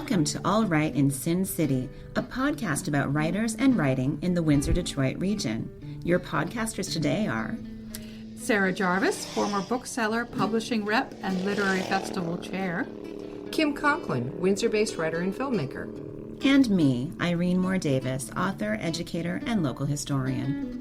Welcome to All Right in Sin City, a podcast about writers and writing in the Windsor-Detroit region. Your podcasters today are Sarah Jarvis, former bookseller, publishing rep, and literary festival chair. Kim Conklin, Windsor-based writer and filmmaker. and me, Irene Moore Davis, author, educator, and local historian.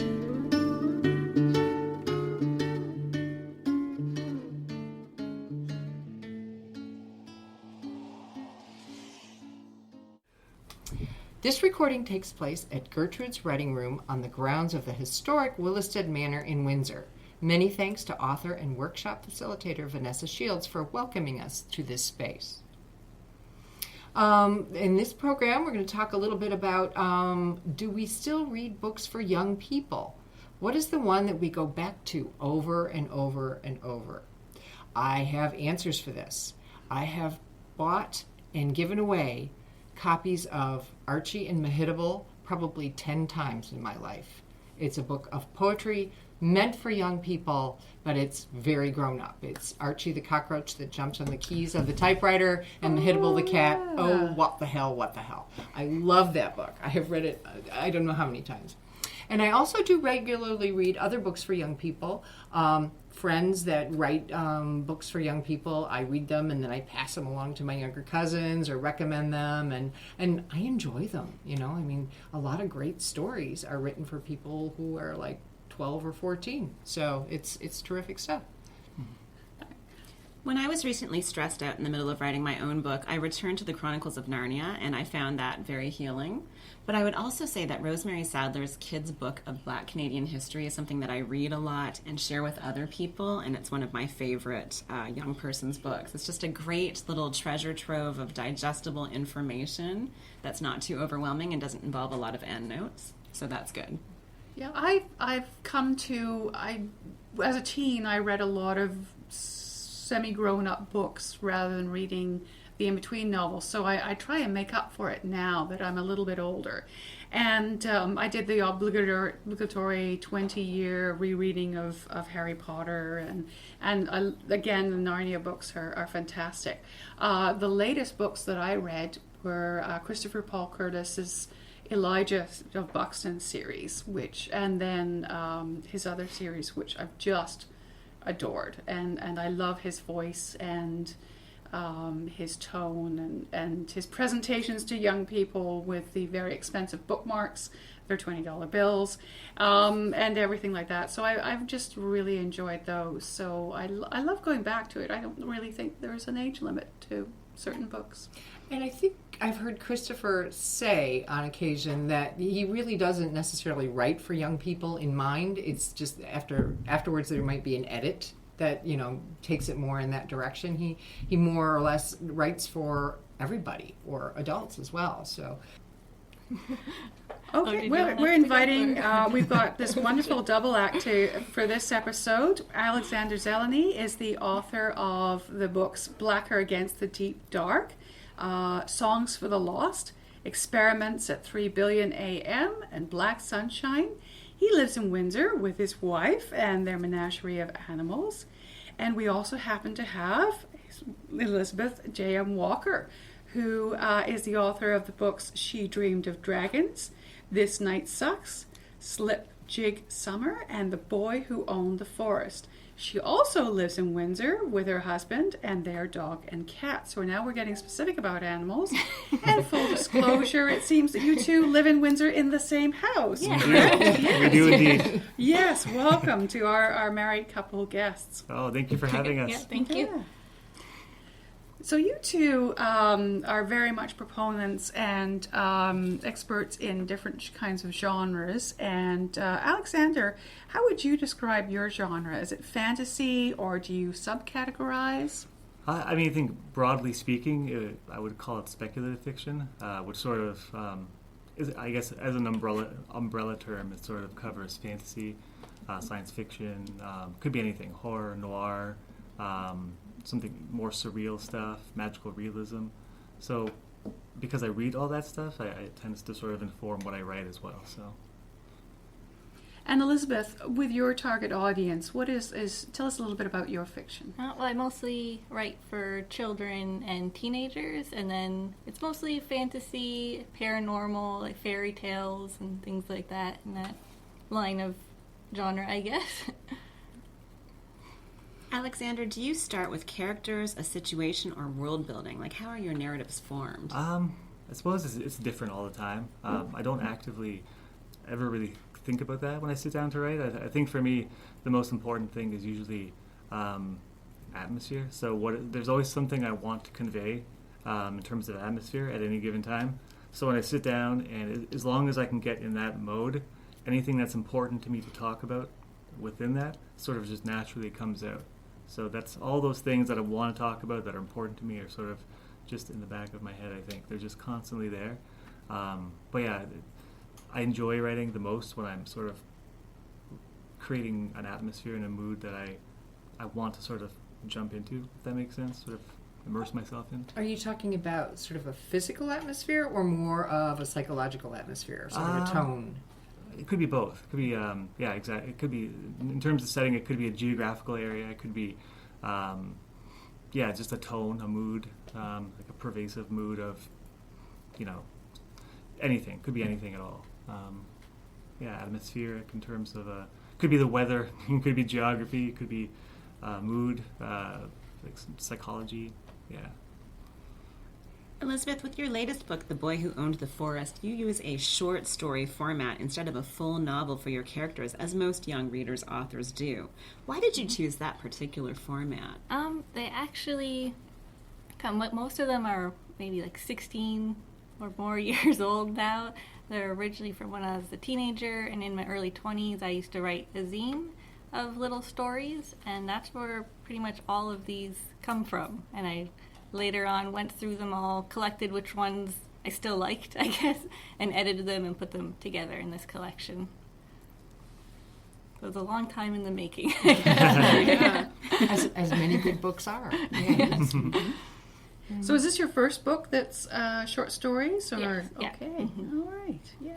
This recording takes place at Gertrude's writing room on the grounds of the historic Willistead Manor in Windsor. Many thanks to author and workshop facilitator Vanessa Shields for welcoming us to this space. In this program, we're going to talk a little bit about, do we still read books for young people? What is the one that we go back to over and over and over? I have answers for this. I have bought and given away copies of Archie and Mehitable probably 10 times in my life. It's a book of poetry meant for young people, but it's very grown up. It's Archie the cockroach that jumps on the keys of the typewriter and Mehitable the cat. Yeah. Oh, what the hell. I love that book. I have read it I don't know how many times. And I also do regularly read other books for young people. Friends that write books for young people, I read them and then I pass them along to my younger cousins or recommend them, and I enjoy them. You know, I mean, a lot of great stories are written for people who are like 12 or 14. So it's terrific stuff. When I was recently stressed out in the middle of writing my own book, I returned to the Chronicles of Narnia, and I found that very healing. But I would also say that Rosemary Sadler's Kids' Book of Black Canadian History is something that I read a lot and share with other people, and it's one of my favorite young person's books. It's just a great little treasure trove of digestible information that's not too overwhelming and doesn't involve a lot of endnotes, so that's good. Yeah, I've come to, as a teen, I read a lot of semi-grown-up books rather than reading the in-between novels. So I try and make up for it now that I'm a little bit older. And I did the obligatory 20-year rereading of Harry Potter. And again, the Narnia books are fantastic. The latest books that I read were Christopher Paul Curtis's Elijah of Buxton series, and then his other series, which I've just adored, and I love his voice and his tone and his presentations to young people with the very expensive bookmarks, their $20 bills, and everything like that. So I've just really enjoyed those. So I love going back to it. I don't really think there's an age limit to certain books. And I think I've heard Christopher say on occasion that he really doesn't necessarily write for young people in mind. It's just afterwards there might be an edit that, you know, takes it more in that direction. He more or less writes for everybody or adults as well. So. Okay, we're inviting, we've got this wonderful double act for this episode. Alexander Zelenyj is the author of the books Blacker Against the Deep Dark, Songs for the Lost, Experiments at 3 Billion A.M, and Black Sunshine. He lives in Windsor with his wife and their menagerie of animals. And we also happen to have Elizabeth J.M. Walker, who is the author of the books She Dreamed of Dragons, This Night Sucks, Slip Jig Summer, and The Boy Who Owned the Forest. She also lives in Windsor with her husband and their dog and cat. So now we're getting specific about animals. And full disclosure, it seems that you two live in Windsor in the same house. Yeah. Yes. We do indeed. Yes, welcome to our married couple guests. Oh, thank you for having us. Yeah, thank you. Yeah. So you two are very much proponents and experts in different kinds of genres. And Alexander, how would you describe your genre? Is it fantasy, or do you subcategorize? I mean, I think broadly speaking, I would call it speculative fiction, which sort of is, I guess, as an umbrella term, it sort of covers fantasy, science fiction, could be anything, horror, noir, something more surreal stuff, magical realism. So because I read all that stuff, it tends to sort of inform what I write as well. So. And Elizabeth, with your target audience, what is tell us a little bit about your fiction. Well, I mostly write for children and teenagers, and then it's mostly fantasy, paranormal, like fairy tales and things like that, in that line of genre, I guess. Alexander, do you start with characters, a situation, or world building? Like, how are your narratives formed? I suppose it's different all the time. I don't actively ever really think about that when I sit down to write. I think for me, the most important thing is usually atmosphere. So there's always something I want to convey in terms of atmosphere at any given time. So when I sit down, and as long as I can get in that mode, anything that's important to me to talk about within that sort of just naturally comes out. So that's all those things that I want to talk about that are important to me are sort of just in the back of my head, I think. They're just constantly there. But yeah, I enjoy writing the most when I'm sort of creating an atmosphere and a mood that I want to sort of jump into, if that makes sense, sort of immerse myself in. Are you talking about sort of a physical atmosphere or more of a psychological atmosphere, sort of a tone? It could be both. It could be, yeah, exactly. It could be, in terms of setting, it could be a geographical area. It could be, yeah, just a tone, a mood, like a pervasive mood of, anything. Could be anything at all. Yeah, atmospheric in terms of, could be the weather. It could be geography. It could be mood, like some psychology. Yeah. Elizabeth, with your latest book, The Boy Who Owned the Forest, you use a short story format instead of a full novel for your characters, as most young readers, authors do. Why did you choose that particular format? They actually most of them are maybe like 16 or more years old now. They're originally from when I was a teenager, and in my early 20s I used to write a zine of little stories, and that's where pretty much all of these come from. And I later on went through them all, collected which ones I still liked, I guess, and edited them and put them together in this collection. It was a long time in the making, I guess. As many good books are. Yes. So is this your first book that's short stories? Or? Yes, yeah. Okay, all right, yeah.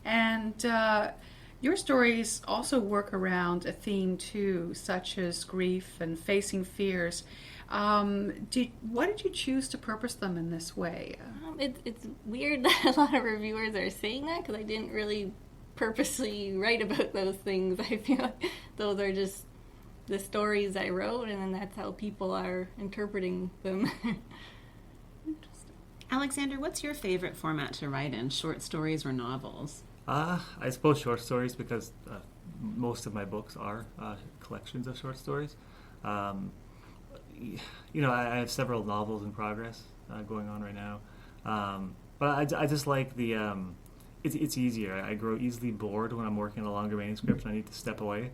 And your stories also work around a theme too, such as grief and facing fears. Why did you choose to purpose them in this way? It's weird that a lot of reviewers are saying that, because I didn't really purposely write about those things. I feel like those are just the stories I wrote, and then that's how people are interpreting them. Interesting. Alexander, what's your favorite format to write in, short stories or novels? I suppose short stories, because most of my books are collections of short stories. I have several novels in progress going on right now. But I just like the, it's easier. I grow easily bored when I'm working on a longer manuscript and I need to step away.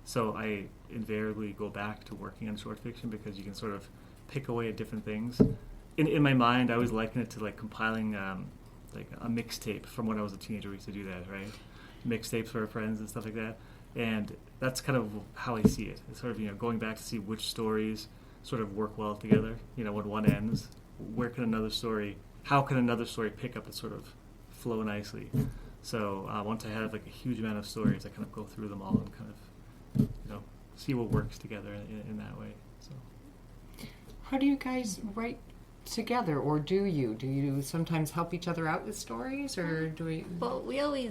So I invariably go back to working on short fiction, because you can sort of pick away at different things. In my mind, I always liken it to like compiling like a mixtape from when I was a teenager. We used to do that, right? Mixtapes for our friends and stuff like that. And that's kind of how I see it. It's sort of, going back to see which stories sort of work well together. When one ends, how can another story pick up and sort of flow nicely? So once I have like a huge amount of stories, I kind of go through them all and kind of, see what works together in that way. So, How do you guys write together, or do you sometimes help each other out with stories, or do we? Well, we always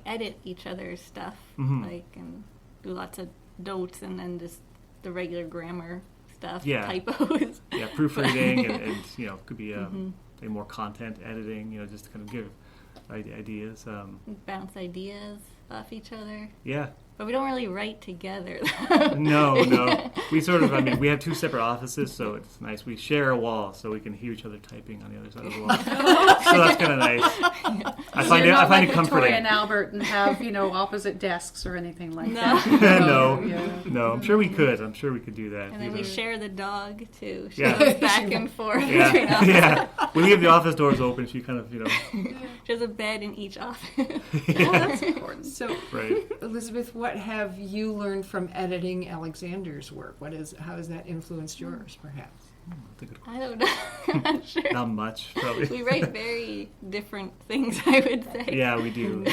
edit each other's stuff, and do lots of notes, and then just the regular grammar stuff, typos. Yeah, proofreading and could be more content editing, just to kind of give ideas. Bounce ideas off each other. Yeah. But we don't really write together. No. We sort of, we have two separate offices, so it's nice. We share a wall, so we can hear each other typing on the other side of the wall. So that's kind of nice. I find it comforting. Victoria and Albert and have, opposite desks or anything like that. No. I'm sure we could do that. And then we share the dog, too. She Yeah. goes back and forth. Yeah. We leave the office doors open. She kind of, She has a bed in each office. Oh, that's important. So, right. Elizabeth, what have you learned from editing Alexander's work? How has that influenced yours, perhaps? I don't know. I'm not sure. Not much, probably. We write very different things, I would say. Yeah, we do.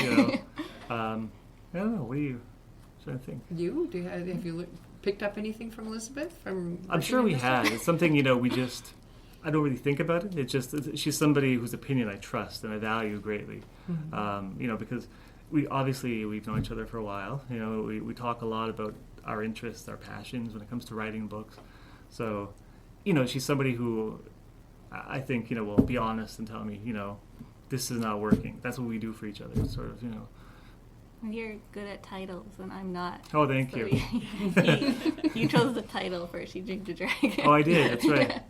I don't know. What are you trying to think? have you picked up anything from Elizabeth? I'm sure we have. It's something, I don't really think about it. It's just, she's somebody whose opinion I trust and I value greatly. Mm-hmm. Because we've known each other for a while. We talk a lot about our interests, our passions when it comes to writing books. So, she's somebody who I think, will be honest and tell me, this is not working. That's what we do for each other, sort of, You're good at titles, and I'm not. Oh, thank So you. you chose the title for She Jigged a Dragon. Oh, I did. That's right.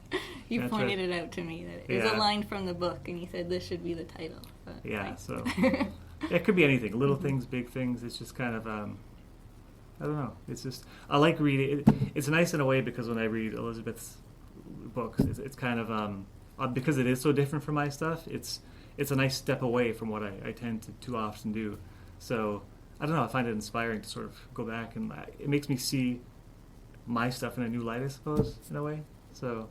You That's pointed right. it out to me that it was a line from the book, and you said this should be the title. So, Yeah, thanks. so it could be anything. Little things, big things. It's just kind of, I don't know. It's just, I like reading. It's nice in a way because when I read Elizabeth's books, it's kind of, because it is so different from my stuff, it's a nice step away from what I tend to too often do. So, I don't know, I find it inspiring to sort of go back and it makes me see my stuff in a new light, I suppose, in a way. So,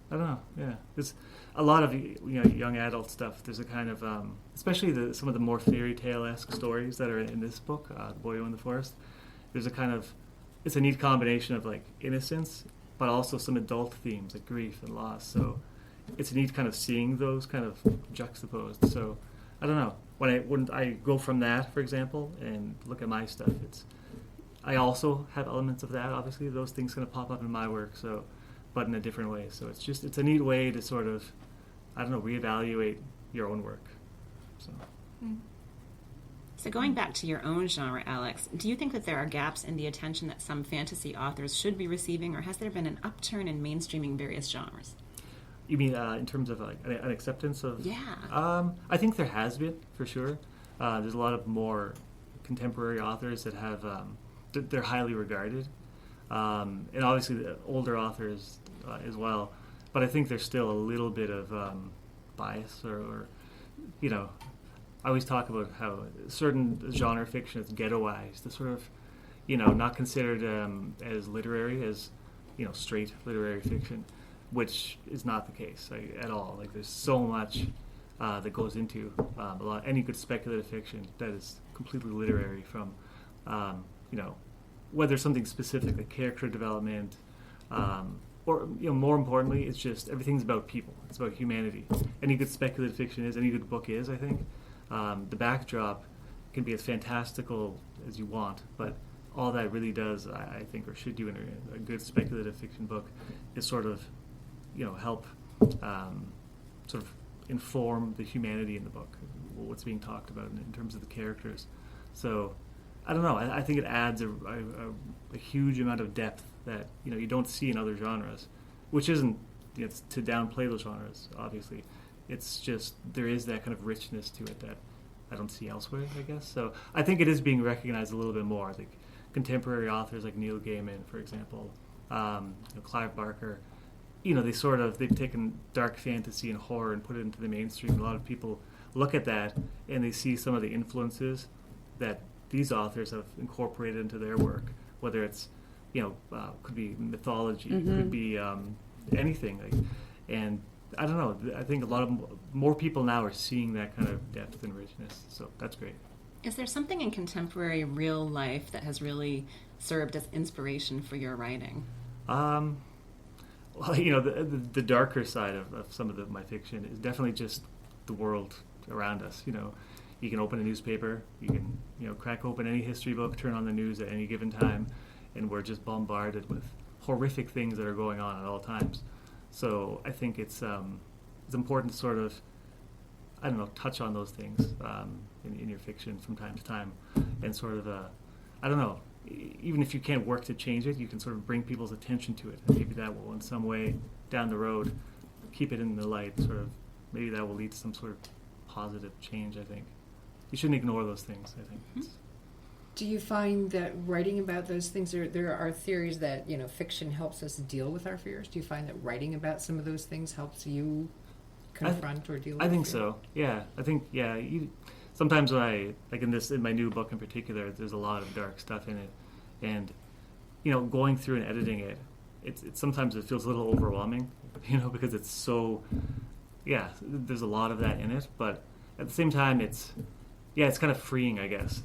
I don't know, yeah. There's a lot of young adult stuff. There's a kind of, especially some of the more fairy tale-esque stories that are in this book, The Boy in the Forest. There's a kind of, it's a neat combination of like innocence, but also some adult themes like grief and loss. So, it's neat kind of seeing those kind of juxtaposed. So, I don't know. When I go from that, for example, and look at my stuff, I also have elements of that. Obviously, those things kind of pop up in my work, so, but in a different way. So it's a neat way to sort of, I don't know, reevaluate your own work. So. So going back to your own genre, Alex, do you think that there are gaps in the attention that some fantasy authors should be receiving, or has there been an upturn in mainstreaming various genres? You mean in terms of like an acceptance of? Yeah. I think there has been, for sure. There's a lot of more contemporary authors that have, they're highly regarded. And obviously the older authors as well. But I think there's still a little bit of bias or, I always talk about how certain genre fiction is ghettoized, the sort of, not considered as literary as, straight literary fiction, which is not the case at all. Like there's so much that goes into any good speculative fiction that is completely literary, from whether something specific like character development, or more importantly, it's just everything's about people. It's about humanity. Any good speculative fiction is, any good book is, I think. The backdrop can be as fantastical as you want, but all that really does, I think, or should do in a good speculative fiction book, is sort of help sort of inform the humanity in the book, what's being talked about in terms of the characters. So, I don't know. I think it adds a huge amount of depth that you don't see in other genres, which isn't to downplay those genres. Obviously, it's just there is that kind of richness to it that I don't see elsewhere, I guess. So I think it is being recognized a little bit more. Like contemporary authors like Neil Gaiman, for example, Clive Barker. They've taken dark fantasy and horror and put it into the mainstream. A lot of people look at that and they see some of the influences that these authors have incorporated into their work, whether it's, could be mythology, could be anything. And I don't know, I think a lot of more people now are seeing that kind of depth and richness, so that's great. Is there something in contemporary real life that has really served as inspiration for your writing? Well, the darker side of some of my fiction is definitely just the world around us. You can open a newspaper, you can crack open any history book, turn on the news at any given time, and we're just bombarded with horrific things that are going on at all times. So I think it's important to sort of, I don't know, touch on those things in your fiction from time to time, and sort of, I don't know, even if you can't work to change it, you can sort of bring people's attention to it, and maybe that will in some way down the road keep it in the light, sort of, maybe that will lead to some sort of positive change, I think. You shouldn't ignore those things, I think. Mm-hmm. Do you find that writing about those things, there are theories that, fiction helps us deal with our fears? Do you find that writing about some of those things helps you confront or deal with I think fear? so, yeah. I think, sometimes when in my new book in particular, there's a lot of dark stuff in it. And, going through and editing it, it's sometimes it feels a little overwhelming, because it's so, there's a lot of that in it. But at the same time, it's it's kind of freeing, I guess.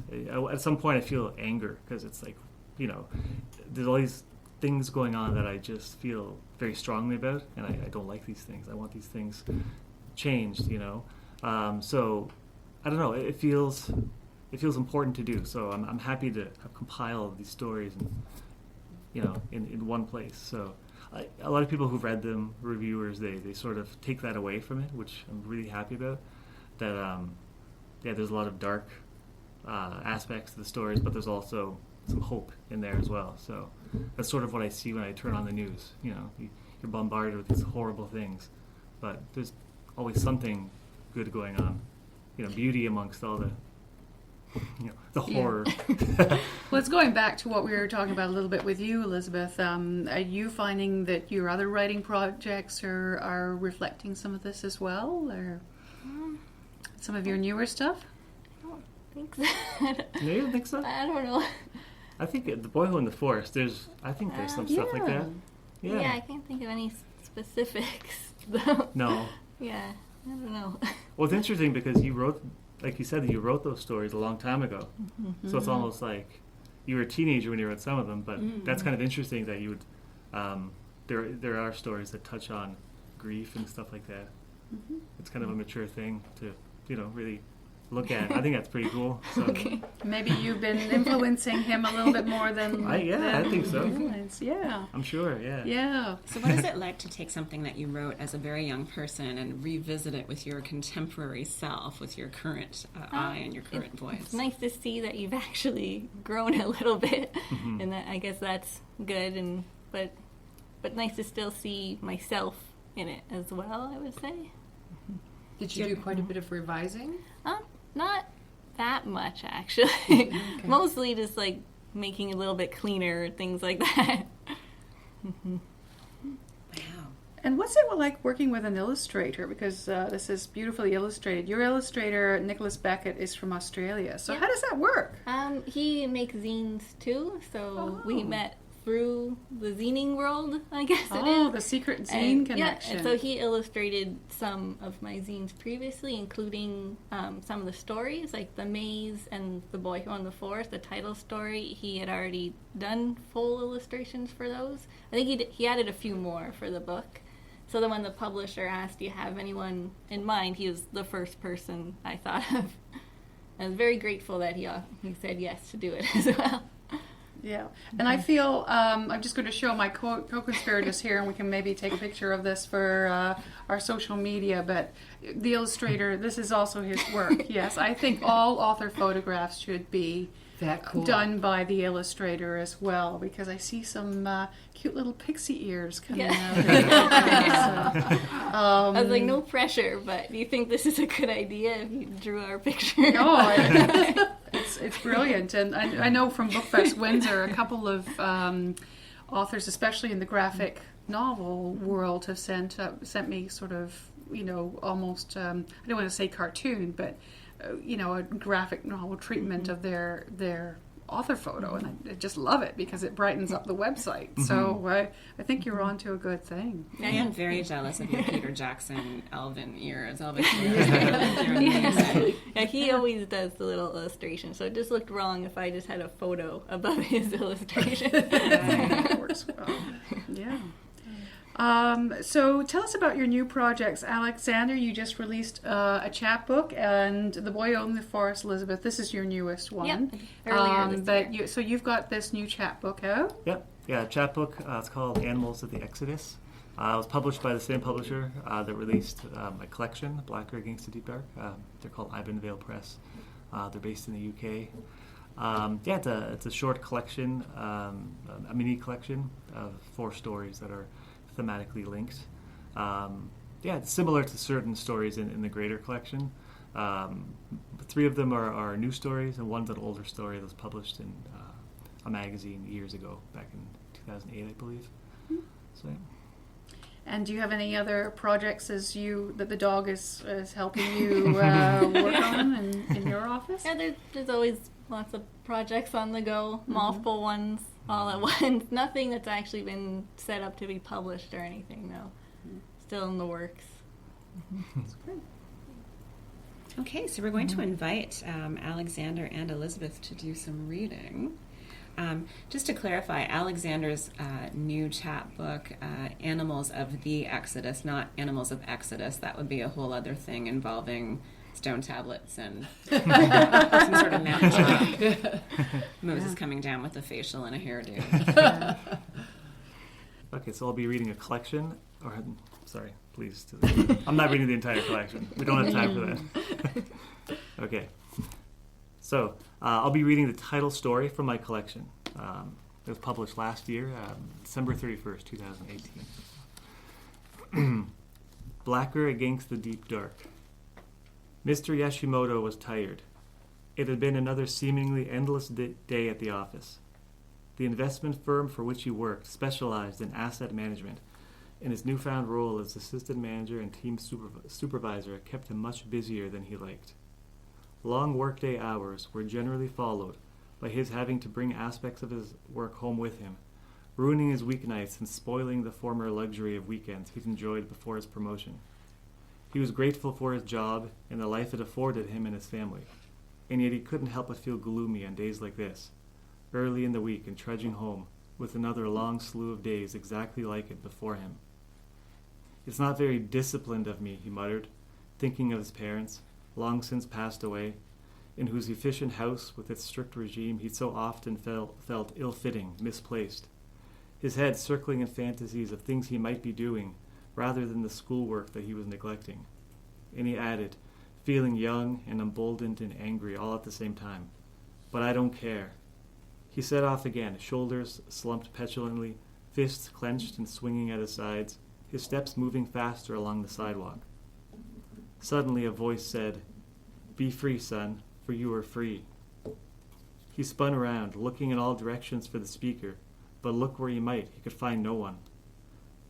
At some point, I feel anger because it's like, there's all these things going on that I just feel very strongly about, and I don't like these things. I want these things changed, So I don't know. It feels important to do. So I'm happy to have compiled these stories and in one place. So a lot of people who've read them, reviewers, they sort of take that away from it, which I'm really happy about. That there's a lot of dark aspects to the stories, but there's also some hope in there as well. So that's sort of what I see when I turn on the news. You're bombarded with these horrible things, but there's always something good going on. Beauty amongst all the horror. Well, it's going back to what we were talking about a little bit with you, Elizabeth. Are you finding that your other writing projects are reflecting some of this as well, or some of your newer stuff? I don't think so. No, you don't think so? I don't know. I think The Boy Who in the Forest, there's some stuff like that. Yeah, I can't think of any specifics, though. No. Yeah, I don't know. Well, it's interesting because you wrote, like you said, you wrote those stories a long time ago. Mm-hmm. So it's almost like you were a teenager when you wrote some of them, but that's kind of interesting that you would, there are stories that touch on grief and stuff like that. Mm-hmm. It's kind of a mature thing to, really look at. I think that's pretty cool. So. Okay. Maybe you've been influencing him a little bit more than I think so. Yeah. I'm sure, yeah. Yeah. So what is it like to take something that you wrote as a very young person and revisit it with your contemporary self, with your current eye and your current voice? It's nice to see that you've actually grown a little bit, and that, I guess that's good. But nice to still see myself in it as well, I would say. Did you do quite a bit of revising? Not that much, actually. Okay. Mostly just like making a little bit cleaner, things like that. Wow. And what's it like working with an illustrator? Because this is beautifully illustrated. Your illustrator, Nicholas Beckett, is from Australia. So how does that work? He makes zines too, so we met through the zining world, I guess it is. Oh, the secret zine connection. Yeah, and so he illustrated some of my zines previously, including some of the stories, like The Maze and The Boy Who Owned the Forest, the title story. He had already done full illustrations for those. I think he added a few more for the book. So then when the publisher asked, do you have anyone in mind, he was the first person I thought of. I was very grateful that he said yes to do it as well. Yeah, and I feel, I'm just going to show my co-conspirators here, and we can maybe take a picture of this for our social media, but the illustrator, this is also his work. Yes, I think all author photographs should be done by the illustrator as well, because I see some cute little pixie ears coming out. I was like, no pressure, but do you think this is a good idea if you drew our picture? No, it's brilliant. And I know from BookFest Windsor, a couple of authors, especially in the graphic novel world, have sent me sort of, almost, I don't want to say cartoon, but a graphic novel treatment of their author photo, and I just love it because it brightens up the website. Mm-hmm. So I think you're onto a good thing. I am very jealous of your Peter Jackson Elvin ears. Yeah, he always does the little illustration, so it just looked wrong if I just had a photo above his illustration. It works well. Yeah. So tell us about your new projects. Alexander, you just released a chapbook, and The Boy Who Owned the Forest, Elizabeth, this is your newest one. Yep, earlier this year. So you've got this new chapbook out? Yep, yeah, chapbook. It's called Animals of the Exodus. It was published by the same publisher that released my collection, Black Grey Gangsta Deep Dark. They're called Ivanvale Press. They're based in the UK. It's a short collection, a mini collection of 4 stories that are thematically linked. It's similar to certain stories in the greater collection. 3 of them are new stories, and one's an older story that was published in a magazine years ago, back in 2008, I believe. Mm-hmm. So. And do you have any other projects that the dog is helping you work on in your office? Yeah, there's always lots of projects on the go, multiple ones all at once. Nothing that's actually been set up to be published or anything, though. Still in the works. That's great. Okay, so we're going to invite Alexander and Elizabeth to do some reading. Just to clarify, Alexander's new chapbook, Animals of the Exodus, not Animals of Exodus. That would be a whole other thing involving stone tablets and some sort of magic. Moses coming down with a facial and a hairdo. Okay, so I'll be reading a collection, or sorry, please. I'm not reading the entire collection. We don't have time for that. Okay. So, I'll be reading the title story from my collection. It was published last year, December 31st, 2018. Blacker Against the Deep Dark. Mr. Yashimoto was tired. It had been another seemingly endless day at the office. The investment firm for which he worked specialized in asset management, and his newfound role as assistant manager and team supervisor kept him much busier than he liked. Long workday hours were generally followed by his having to bring aspects of his work home with him, ruining his weeknights and spoiling the former luxury of weekends he'd enjoyed before his promotion. He was grateful for his job and the life it afforded him and his family, and yet he couldn't help but feel gloomy on days like this, early in the week and trudging home with another long slew of days exactly like it before him. "It's not very disciplined of me," he muttered, thinking of his parents, long since passed away, in whose efficient house with its strict regime he so often felt ill-fitting, misplaced, his head circling in fantasies of things he might be doing rather than the schoolwork that he was neglecting. And he added, feeling young and emboldened and angry all at the same time, "But I don't care." He set off again, shoulders slumped petulantly, fists clenched and swinging at his sides, his steps moving faster along the sidewalk. Suddenly a voice said, "Be free, son, for you are free." He spun around, looking in all directions for the speaker, but look where he might, he could find no one.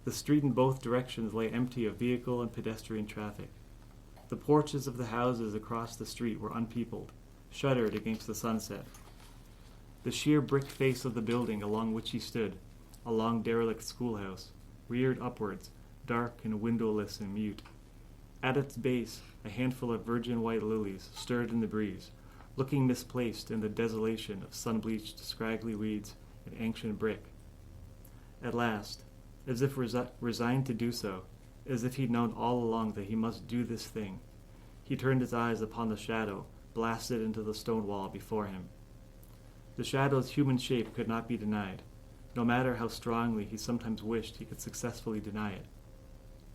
The street in both directions lay empty of vehicle and pedestrian traffic. The porches of the houses across the street were unpeopled, shuttered against the sunset. The sheer brick face of the building along which he stood, a long derelict schoolhouse, reared upwards, dark and windowless and mute. At its base, a handful of virgin white lilies stirred in the breeze, looking misplaced in the desolation of sun-bleached scraggly weeds and ancient brick. At last, as if resigned to do so, as if he'd known all along that he must do this thing, he turned his eyes upon the shadow blasted into the stone wall before him. The shadow's human shape could not be denied, no matter how strongly he sometimes wished he could successfully deny it.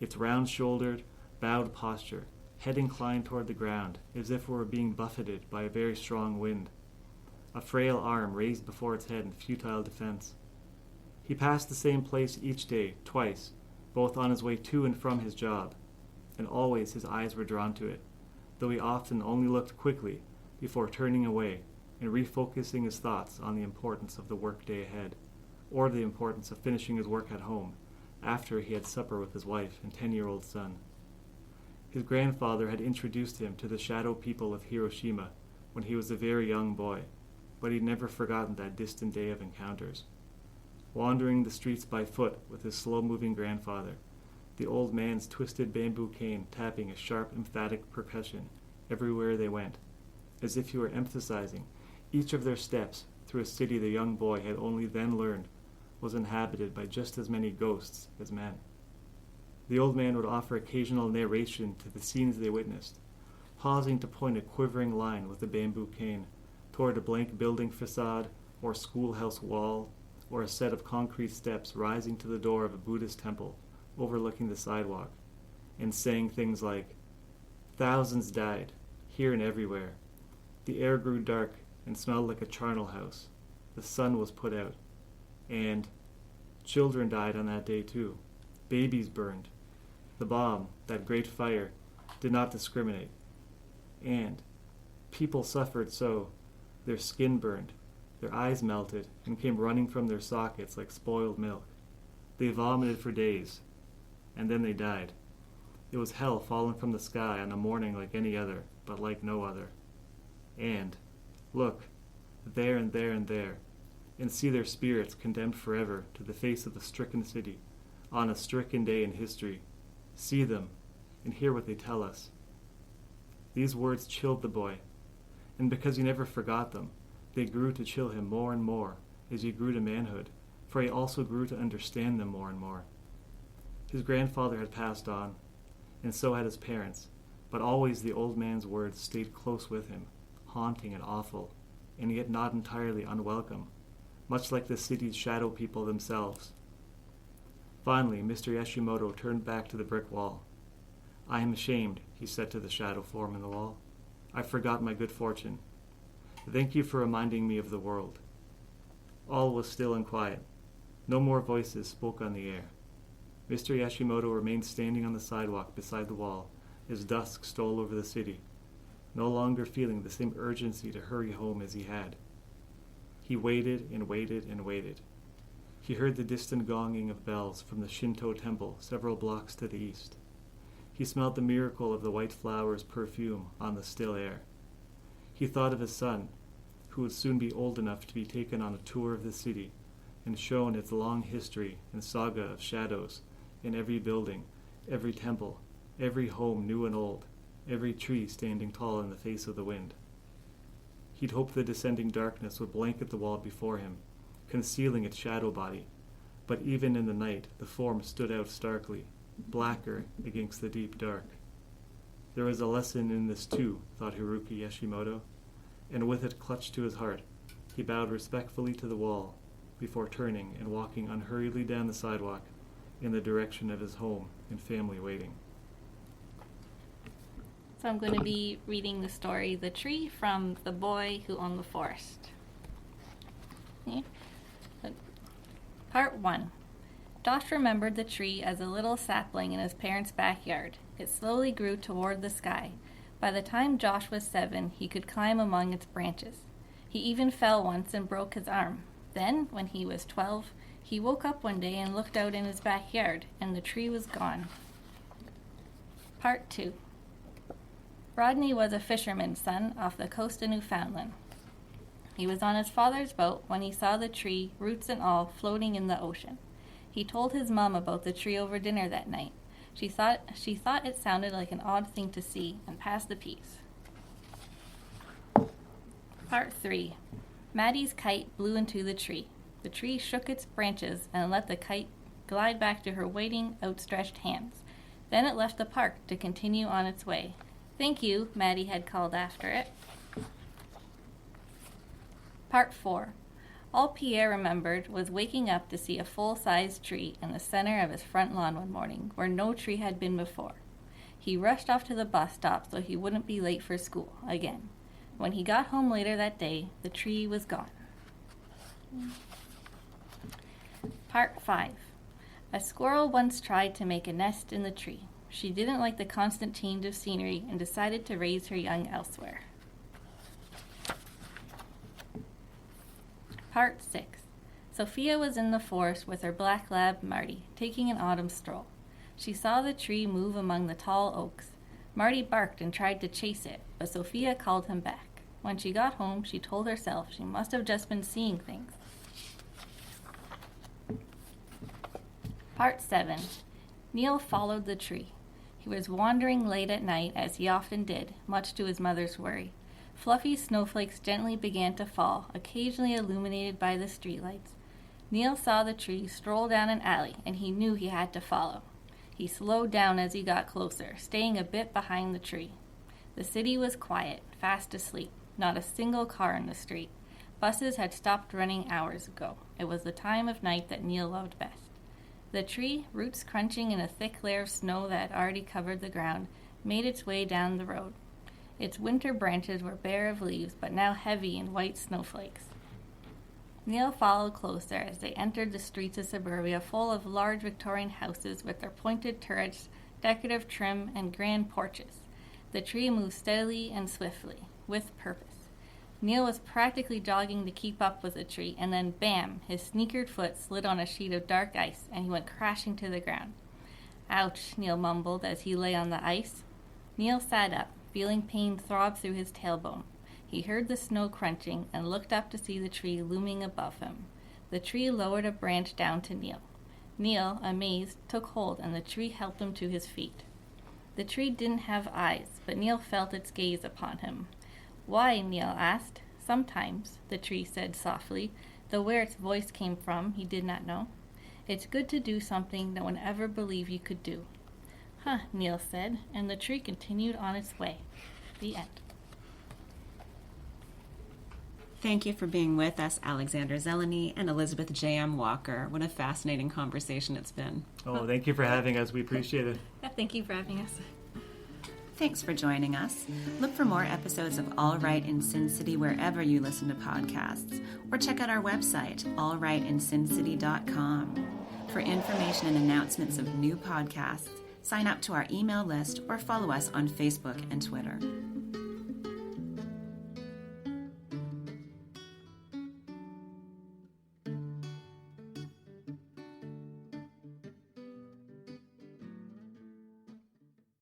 Its round-shouldered, bowed posture, head inclined toward the ground, as if it were being buffeted by a very strong wind. A frail arm raised before its head in futile defense. He passed the same place each day, twice, both on his way to and from his job, and always his eyes were drawn to it, though he often only looked quickly before turning away and refocusing his thoughts on the importance of the work-day ahead, or the importance of finishing his work at home after he had supper with his wife and 10-year-old son. His grandfather had introduced him to the shadow people of Hiroshima when he was a very young boy, but he'd never forgotten that distant day of encounters. Wandering the streets by foot with his slow-moving grandfather, the old man's twisted bamboo cane tapping a sharp, emphatic percussion everywhere they went, as if he were emphasizing each of their steps through a city the young boy had only then learned was inhabited by just as many ghosts as men. The old man would offer occasional narration to the scenes they witnessed, pausing to point a quivering line with the bamboo cane toward a blank building facade or schoolhouse wall or a set of concrete steps rising to the door of a Buddhist temple overlooking the sidewalk, and saying things like, "Thousands died, here and everywhere. The air grew dark and smelled like a charnel house. The sun was put out. And children died on that day too. Babies burned. The bomb, that great fire, did not discriminate. And people suffered so, their skin burned, their eyes melted, and came running from their sockets like spoiled milk. They vomited for days, and then they died. It was hell fallen from the sky on a morning like any other, but like no other. And, look, there and there and there, and see their spirits condemned forever to the face of the stricken city, on a stricken day in history. See them, and hear what they tell us." These words chilled the boy, and because he never forgot them, they grew to chill him more and more as he grew to manhood, for he also grew to understand them more and more. His grandfather had passed on, and so had his parents, but always the old man's words stayed close with him, haunting and awful, and yet not entirely unwelcome, much like the city's shadow people themselves. Finally, Mr. Yashimoto turned back to the brick wall. "I am ashamed," he said to the shadow form in the wall. "I forgot my good fortune. Thank you for reminding me of the world." All was still and quiet. No more voices spoke on the air. Mr. Yashimoto remained standing on the sidewalk beside the wall as dusk stole over the city, no longer feeling the same urgency to hurry home as he had. He waited and waited and waited. He heard the distant gonging of bells from the Shinto temple several blocks to the east. He smelled the miracle of the white flowers' perfume on the still air. He thought of his son, who would soon be old enough to be taken on a tour of the city and shown its long history and saga of shadows in every building, every temple, every home new and old, every tree standing tall in the face of the wind. He'd hoped the descending darkness would blanket the wall before him, concealing its shadow body, but even in the night the form stood out starkly, blacker against the deep dark. There was a lesson in this too, thought Haruki Yashimoto, and with it clutched to his heart, he bowed respectfully to the wall before turning and walking unhurriedly down the sidewalk in the direction of his home and family waiting. So I'm going to be reading the story The Tree from The Boy Who Owned the Forest. Okay. Part 1. Josh remembered the tree as a little sapling in his parents' backyard. It slowly grew toward the sky. By the time Josh was 7, he could climb among its branches. He even fell once and broke his arm. Then, when he was 12, he woke up one day and looked out in his backyard, and the tree was gone. Part 2. Rodney was a fisherman's son off the coast of Newfoundland. He was on his father's boat when he saw the tree, roots and all, floating in the ocean. He told his mom about the tree over dinner that night. She thought it sounded like an odd thing to see, and passed the peas. Part 3. Maddie's kite blew into the tree. The tree shook its branches and let the kite glide back to her waiting, outstretched hands. Then it left the park to continue on its way. "Thank you," Maddie had called after it. Part 4. All Pierre remembered was waking up to see a full-sized tree in the center of his front lawn one morning, where no tree had been before. He rushed off to the bus stop so he wouldn't be late for school again. When he got home later that day, the tree was gone. Part 5. A squirrel once tried to make a nest in the tree. She didn't like the constant change of scenery and decided to raise her young elsewhere. Part 6. Sophia was in the forest with her black lab, Marty, taking an autumn stroll. She saw the tree move among the tall oaks. Marty barked and tried to chase it, but Sophia called him back. When she got home, she told herself she must have just been seeing things. Part 7. Neil followed the tree. He was wandering late at night, as he often did, much to his mother's worry. Fluffy snowflakes gently began to fall, occasionally illuminated by the streetlights. Neil saw the tree stroll down an alley, and he knew he had to follow. He slowed down as he got closer, staying a bit behind the tree. The city was quiet, fast asleep. Not a single car in the street. Buses had stopped running hours ago. It was the time of night that Neil loved best. The tree, roots crunching in a thick layer of snow that had already covered the ground, made its way down the road. Its winter branches were bare of leaves, but now heavy in white snowflakes. Neil followed closer as they entered the streets of suburbia full of large Victorian houses with their pointed turrets, decorative trim, and grand porches. The tree moved steadily and swiftly, with purpose. Neil was practically jogging to keep up with the tree, and then bam, his sneakered foot slid on a sheet of dark ice, and he went crashing to the ground. "Ouch," Neil mumbled as he lay on the ice. Neil sat up, feeling pain throb through his tailbone. He heard the snow crunching and looked up to see the tree looming above him. The tree lowered a branch down to Neil. Neil, amazed, took hold, and the tree helped him to his feet. The tree didn't have eyes, but Neil felt its gaze upon him. Why? Neil asked. Sometimes, the tree said softly, though where its voice came from he did not know. It's good to do something no one ever believed you could do. Huh, Neil said, and the tree continued on its way. The end. Thank you for being with us, Alexander Zelenyj and Elizabeth J.M. Walker. What a fascinating conversation it's been. Oh, thank you for having us. We appreciate it. Thank you for having us. Thanks for joining us. Look for more episodes of All Right in Sin City wherever you listen to podcasts, or check out our website, allrightinsincity.com. For information and announcements of new podcasts, sign up to our email list or follow us on Facebook and Twitter.